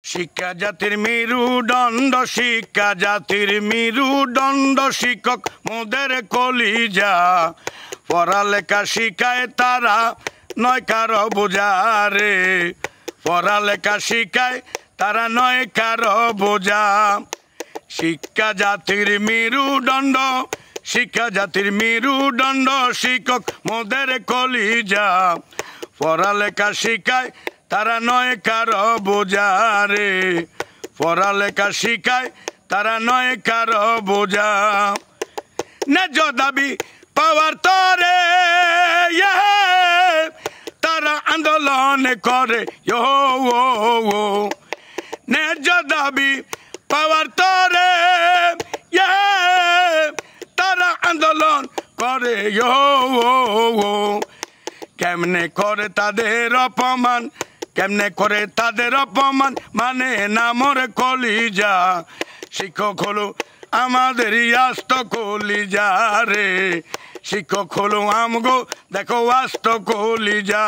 শিক্ষা জাতির মেরুদণ্ড, শিক্ষা জাতির মেরুদণ্ড, শিক্ষক মোদের কলিজা। পড়ালেখা শিখায় তারা নয় কারো বোঝা রে, পড়ালেখা শিখায় তারা নয় কারো বোঝা। শিক্ষা জাতির মেরুদণ্ড, শিক্ষা জাতির মেরুদণ্ড, শিক্ষক মোদের কলিজা। পড়ালেখা শিখায় তারা নয় কারো বোঝা রে, পড়ালেখা শিখায় তারা নয় কারো বোঝা। ন্যায্য দাবি পাওয়ার তরে তারা আন্দোলন করে, ন্যায্য দাবি পাওয়ার তরে তারা আন্দোলন করে। কেমনে করে তাদের অপমান, কেমনে করে তাদের অপমান, মানে না মোর কলিজা। শিক্ষক হলো আমাদের আস্ত কলিজা রে, শিক্ষক হলো আমগো দেখো আস্ত কলিজা।